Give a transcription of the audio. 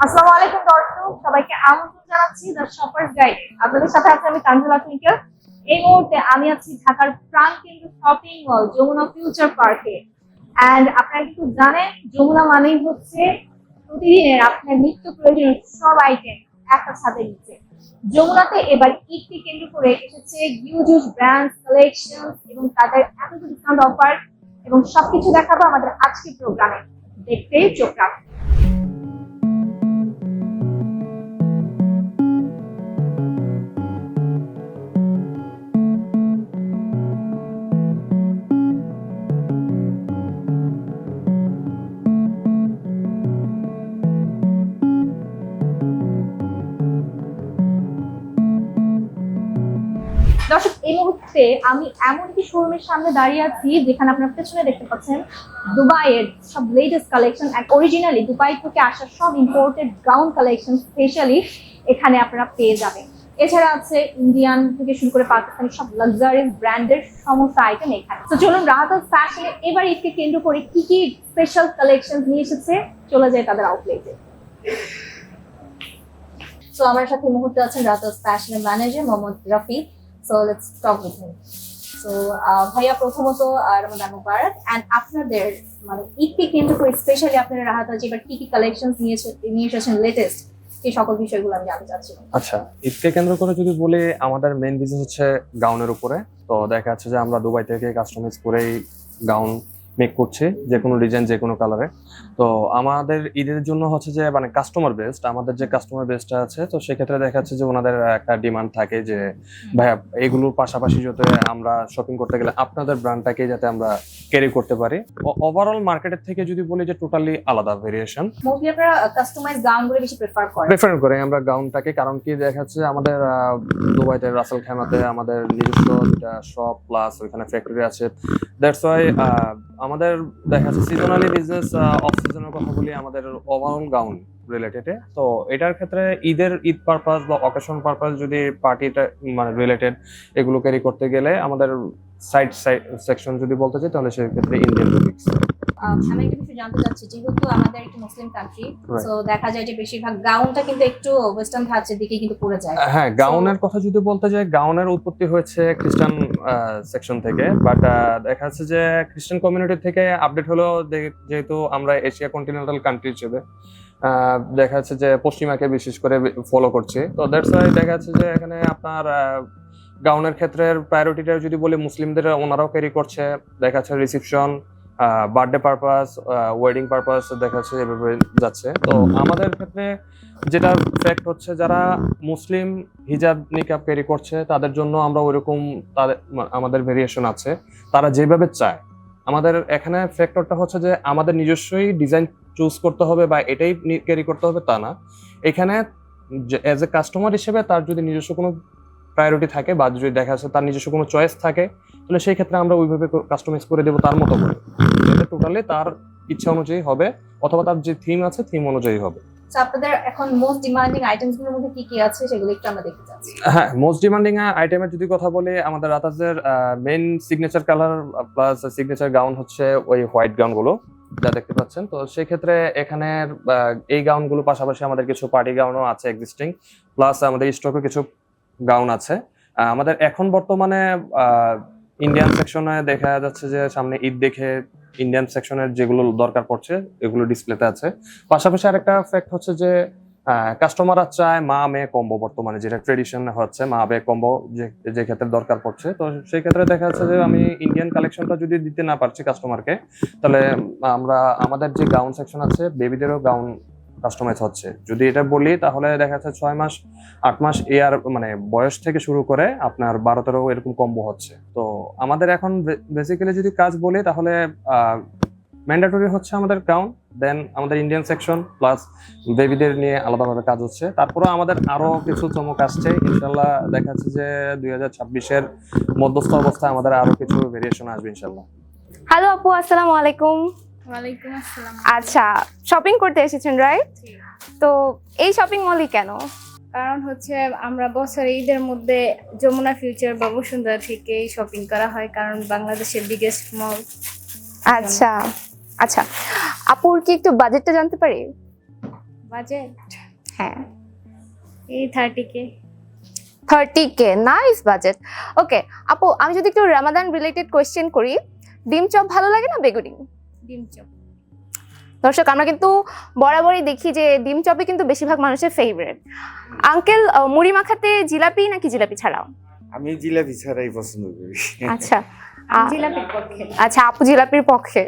আসসালামু আলাইকুম দর্শক, সবাইকে আমন্ত্রণ জানাচ্ছি দ্য শপার্স গাইড। আপনাদের সাথে আছি আমি তানজিলা টুইঙ্কেল। এই মুহূর্তে আমি আছি ঢাকার প্রাণকেন্দ্র শপিং মল যমুনা ফিউচার পার্কে। এন্ড আপনারা কিন্তু জানেন যমুনা মানেই হচ্ছে প্রতিদিনের আপনার নিত্য প্রয়োজনীয় সব আইটেম একটা ছাদের নিচে। যমুনাতে এবার ঈদকে কেন্দ্র করে এসেছে হিউজ হিউজ ব্র্যান্ড কালেকশন এবং তাদের এত ডিসকাউন্ট অফার এবং সবকিছু দেখাবো আমাদের আজকের প্রোগ্রামে। দেখতেই চোখ রাখুন। দর্শক, এই মুহূর্তে আমি এমন একটি শোরুমের সামনে দাঁড়িয়ে আছি যেখানে আপনার পেছনে দেখতে পাচ্ছেন দুবাইয়ের সব latest collection and originally Dubai থেকে আসা সব ইম্পোর্টেড গাউন কালেকশন স্পেশালি এখানে আপনারা পেয়ে যাবেন। এছাড়া আছে ইন্ডিয়ান থেকে শুরু করে পাকিস্তানি সব লাক্সারিয়াস ব্র্যান্ডের সমস্ত আইটেম এখানে। তো চলুন রাহাত ফ্যাশনে এবার ঈদকে কেন্দ্র করে কি কি স্পেশাল কালেকশন নিয়ে এসেছে চলে যায় তাদের আউটলেটে। তো আমার সাথে এই মুহূর্তে আছেন রাহাত ফ্যাশনের manager Mohammad Rafi. So let's talk with him. So ভাইয়া প্রথমত রমাদান মুবারক এন্ড আপনাদের মানে ঈদকে কেন্দ্র করে স্পেশালি আপনারা রাহাত এবার কি কি কালেকশনস নিয়ে এসেছেন লেটেস্ট এই সকল বিষয়গুলো আমি জানতে চাচ্ছিলাম। আচ্ছা, ঈদকে কেন্দ্র করে যদি বলি আমাদের মেইন বিজনেস হচ্ছে গাউনের উপরে। তো দেখা যাচ্ছে যে আমরা দুবাই থেকে কাস্টমাইজ করেই গাউন মেক করছি, যে কোনো ডিজাইন যে কোনো কালারে। তো আমাদের ঈদের জন্য হচ্ছে যে মানে কাস্টমার বেসড, আমাদের যে কাস্টমার বেসটা আছে তো সেক্ষেত্রে দেখা যাচ্ছে যে ওনাদের একটা ডিমান্ড থাকে যে ভাইয়া এগুলোর পাশাপাশি যাতে আমরা শপিং করতে গেলে আপনাদের ব্র্যান্ডটাকে যাতে আমরা ক্যারি করতে পারি। ওভারঅল মার্কেটের থেকে যদি বলি যে টোটালি আলাদা ভেরিয়েশন। মোস্টলি আপনারা কাস্টমাইজ গাউনগুলো বেশি প্রেফার করি আমরা গাউনটাকে, কারণ কি দেখা যাচ্ছে আমাদের দুবাইতে রাসেল খাইমাতে আমাদের নিজস্ব দুটা শপ প্লাস ওইখানে ফ্যাক্টরি আছে। দ্যাটস ওয়াই আমাদের দেখা যাচ্ছে সিজনালি বিজনেস, অফ সিজনের কথা বলি আমাদের ওভারঅল গাউন রিলেটেড। তো এটার ক্ষেত্রে ঈদ পারপাস বা অকেশন পারপাস যদি পার্টিটা মানে রিলেটেড এগুলো ক্যারি করতে গেলে আমাদের সাইড সেকশন যদি বলতে চাই তাহলে সেক্ষেত্রে ইন্ডিয়ান বুটিক্স। আমি একটা বিষয় জানতে চাচ্ছি, যেহেতু আমাদের একটু মুসলিম কান্ট্রি, সো দেখা যায় যে বেশিরভাগ গাউনটা কিন্তু একটু ওয়েস্টার্ন ধাঁচের দিকে কিন্তু পড়ে যায়। হ্যাঁ, গাউনের কথা যদি বলতে যাই, গাউনের উৎপত্তি হয়েছে খ্রিস্টান সেকশন থেকে, বাট দেখা যাচ্ছে যে খ্রিস্টান কমিউনিটি থেকে আপডেট হলো যেহেতু আমরা এশিয়া কন্টিনেন্টাল কান্ট্রি হিসেবে দেখা যাচ্ছে যে পশ্চিমাকে বিশেষ করে ফলো করছি। তো দ্যাটস ওয়াই দেখা যাচ্ছে যে এখানে আপনার গাউনের ক্ষেত্রে প্রায়োরিটিটা যদি বলি মুসলিমদের ওনারাও ক্যারি করছে। দেখা যাচ্ছে reception, birthday purpose, wedding purpose দেখা যাচ্ছে এভাবে যাচ্ছে। তো আমাদের ক্ষেত্রে যেটা ফ্যাক্ট হচ্ছে যারা মুসলিম হিজাব নিকাব ক্যারি করছে তাদের জন্য আমরা ওইরকম আমাদের ভেরিয়েশন আছে, তারা যেভাবে চায়। আমাদের এখানে ফ্যাক্টরটা হচ্ছে যে আমাদের নিজস্বই ডিজাইন চুজ করতে হবে বা এটাই ক্যারি করতে হবে তা না। এখানে অ্যাজ এ কাস্টমার হিসেবে তার যদি নিজস্ব কোনো প্রায়োরিটি থাকে বা যদি দেখা যাচ্ছে তার নিজস্ব কোনো চয়েস থাকে তাহলে সেই ক্ষেত্রে আমরা ওইভাবে কাস্টমাইজ করে দেবো তার মতো করে, যেটা টোটালি তার ইচ্ছা অনুযায়ী হবে অথবা তার যে থিম আছে থিম অনুযায়ী হবে। সো আপনাদের এখন মোস্ট ডিমান্ডিং আইটেমসগুলোর মধ্যে কি কি আছে সেগুলো একটু আমরা দেখতে চাচ্ছি। হ্যাঁ, মোস্ট ডিমান্ডিং আইটেমের যদি কথা বলি আমাদের রাতাজের main signature colour plus signature gown হচ্ছে ওই হোয়াইট গাউনগুলো যা দেখতে পাচ্ছেন। তো সেই ক্ষেত্রে এখানের এই গাউনগুলো পাশাপাশি আমাদের কিছু পার্টি গাউনও আছে এক্সিস্টিং, প্লাস আমাদের স্টকে কিছু গাউন আছে। আমাদের এখন বর্তমানে ইন্ডিয়ান সেকশনে দেখা যাচ্ছে যে সামনে ঈদ দেখে ইন্ডিয়ান সেকশনের যেগুলো দরকার পড়ছে এগুলো ডিসপ্লেতে আছে। পাশাপাশি আরেকটা ফ্যাক্ট হচ্ছে যে কাস্টমাররা চায় মা মেয়ে কম্বো, বর্তমানে যেটা ট্রেডিশন হচ্ছে মা মেয়ে কম্বো যে ক্ষেত্রে দরকার পড়ছে। তো সেই ক্ষেত্রে দেখা যাচ্ছে যে আমি ইন্ডিয়ান কালেকশনটা যদি দিতে না পারছি কাস্টমারকে তাহলে আমরা আমাদের যে গাউন সেকশন আছে বেবিদেরও গাউন কাস্টমাইজ হচ্ছে। যদি এটা বলি তাহলে দেখা যাচ্ছে 6 মাস 8 মাস এয়ার মানে বয়স থেকে শুরু করে আপনার 12-13 এরকম কম্বো হচ্ছে। তো আমাদের এখন বেসিক্যালি যদি কাজ বলি তাহলে ম্যান্ডেটরি হচ্ছে আমাদের গাউন, দেন আমাদের ইন্ডিয়ান সেকশন প্লাস বেবিদের নিয়ে আলাদাভাবে কাজ হচ্ছে। তারপরে আমাদের আরো কিছু চমক আসছে ইনশাল্লাহ। দেখা যাচ্ছে যে 2026-এর মধ্যস্থ অবস্থায় আমাদের আরো কিছু ভেরিয়েশন আসবে ইনশাল্লাহ। হ্যালো আপু, আসসালামু আলাইকুম। ওয়ালাইকুম আসসালাম। আচ্ছা, শপিং করতে এসেছেন রাইট? তো এই শপিং মলই কেন? কারণ হচ্ছে আমরা বছরে ঈদের মধ্যে যমুনা ফিউচার বা বসুন্ধরা থেকে শপিং করা হয়, কারণ বাংলাদেশের বিগেস্ট মল। আচ্ছা আচ্ছা, আপুর কি একটু বাজেটটা জানতে পারি? বাজেট হ্যাঁ এই 30K। 30K, nice budget. ওকে আপু, আমি যদি একটু রামাদান রিলেটেড কোয়েশ্চেন করি, ডিম চপ ভালো লাগে না বেগুনি? ডিম চপ। দর্শক, আমরা কিন্তু বরাবরই দেখি যে ডিম চপই কিন্তু বেশিরভাগ মানুষের ফেভারিট। আঙ্কেল, মুড়ি মাখাতে জিলাপি নাকি জিলাপি ছাড়াও? আমি জিলাপি ছাড়াই পছন্দ করি। আচ্ছা আমি জিলাপির পক্ষে। আচ্ছা, আপু জিলাপির পক্ষে।